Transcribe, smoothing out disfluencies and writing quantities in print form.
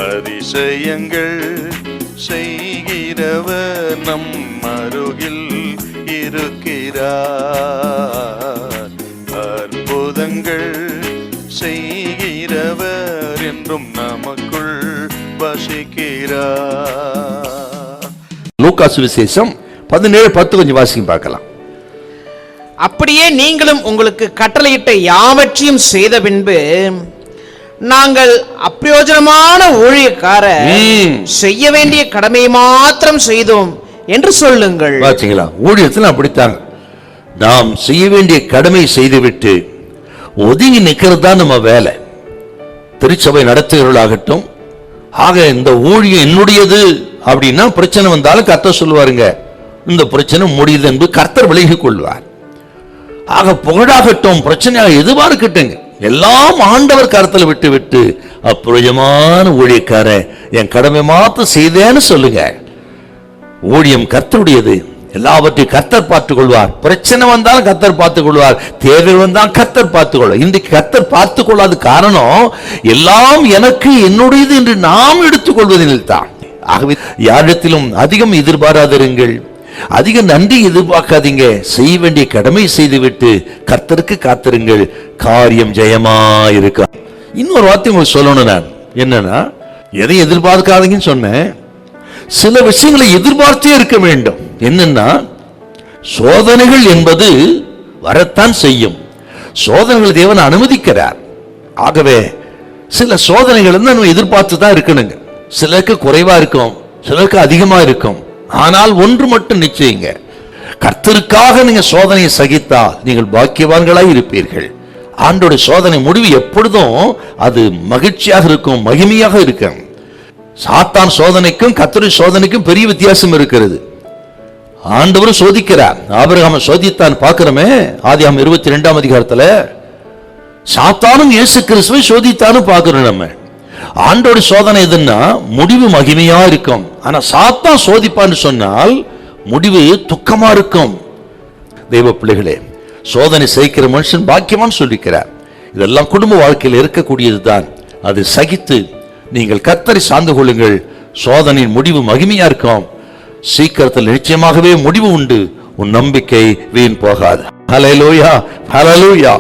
அதிசயங்கள் செய்கிறவர் நம் அருகில் இருக்கிறார். அற்புதங்கள் செய்கிறவர் என்றும் நமக்குள் வசிக்கிறார். லூக்கா சுவிசேஷம் 17:10 கொஞ்சம் வாசிக்க பார்க்கலாம். அப்படியே நீங்களும் உங்களுக்கு கட்டளையிட்ட யாவற்றையும் செய்த பின்பு நாங்கள் அப்பிரயோஜனமான ஊழியக்காரர் செய்ய வேண்டிய கடமையை மாத்திரம் செய்தோம் என்று சொல்லுங்கள். பாத்தீங்களா, ஊழியத்தில் அப்படித்தாங்க. நாம் செய்ய வேண்டிய கடமை செய்துவிட்டு ஒதுங்கி நிக்கிறது தான் நம்ம வேலை. திருச்சபை நடத்துகிறவர்களாகட்டும், ஆக இந்த ஊழியம் என்னுடையது அப்படின்னா பிரச்சனை வந்தாலும் கர்த்தர் சொல்லுவாருங்க, இந்த பிரச்சனை முடியுது என்று கர்த்தர் விலகிக் கொள்வார். ஆக புகழாகட்டும், பிரச்சனையாக எதுவா இருக்கட்டுங்க, எல்லாம் ஆண்டவர் கருத்தில் விட்டு விட்டு அப்பிரயோஜனமான ஊழியக்கார என் கடமை மாத்த செய்தேன்னு சொல்லுங்க. ஊழியம் கர்த்தருடையது, எல்லாவற்றையும் கர்த்தர் பார்த்துக் கொள்வார். பிரச்சனை வந்தாலும் கர்த்தர் பார்த்துக் கொள்வார், தேவை வந்தாலும் கர்த்தர் பார்த்துக் கொள்வார். இன்றைக்கு கர்த்தர் பார்த்துக் கொள்ளாத காரணம் எல்லாம் எனக்கு என்னுடையது என்று நாம் எடுத்துக் கொள்வதில் தான். ஆகவே யாரிடத்திலும் அதிகம் எதிர்பாராதிருங்கள், அதிக நன்றி எதிர்பார்க்காதீங்க. செய்ய வேண்டிய கடமை செய்துவிட்டு கர்த்தருக்கு காத்திருங்கள், காரியம் ஜெயமா இருக்க. இன்னொரு வார்த்தை உங்களுக்கு சொல்லணும், நான் என்னன்னா, எதை எதிர்பார்க்காதீங்கன்னு சொன்னேன், சில விஷயங்களை எதிர்பார்த்தே இருக்க வேண்டும். என்னன்னா, சோதனைகள் என்பது வரத்தான் செய்யும். சோதனைகள் தேவன் அனுமதிக்கிறார். ஆகவே சில சோதனைகள் நம்ம எதிர்பார்த்து தான் இருக்கணுங்க. சிலருக்கு குறைவா இருக்கும், சிலருக்கு அதிகமா இருக்கும். ஆனால் ஒன்று மட்டும் நிச்சயங்க, கர்த்தருக்காக நீங்க சோதனையை சகித்தால் நீங்கள் பாக்கியவான்களாய் இருப்பீர்கள். ஆண்டோட சோதனை முடிவு எப்பொழுதும் அது மகிழ்ச்சியாக இருக்கும், மகிமையாக இருக்கும். சாத்தான் சோதனைக்கும் கர்த்தருடைய சோதனைக்கும் பெரிய வித்தியாசம் இருக்கிறது. ஆண்டவரும் சோதிக்கிறார். ஆபிரகாமை சோதித்தான் பார்க்கிறோமே, ஆதியாகமம் 22ஆம் அதிகாரத்துல. சாத்தானும் இயேசு கிறிஸ்துவை சோதித்தானும் பார்க்கிறோம். நம்ம ஆண்டோட சோதனை எதுன்னா முடிவு மகிமையா இருக்கும். ஆனா சாத்தான் சோதிப்பான்னு சொன்னால் முடிவு துக்கமா இருக்கும். தெய்வ பிள்ளைகளே, சோதனை சகிக்கிற மனுஷன் பாக்கியமான்னு சொல்லிக்கிறார். இதெல்லாம் குடும்ப வாழ்க்கையில் இருக்கக்கூடியதுதான். அது சகித்து நீங்கள் கர்த்தரை சார்ந்து கொள்ளுங்கள். சோதனையின் முடிவு மகிமையா இருக்கும். சீக்கிரத்தில் நிச்சயமாகவே முடிவு உண்டு. உன் நம்பிக்கை வீண் போகாது. ஹல்லேலூயா, ஹல்லேலூயா.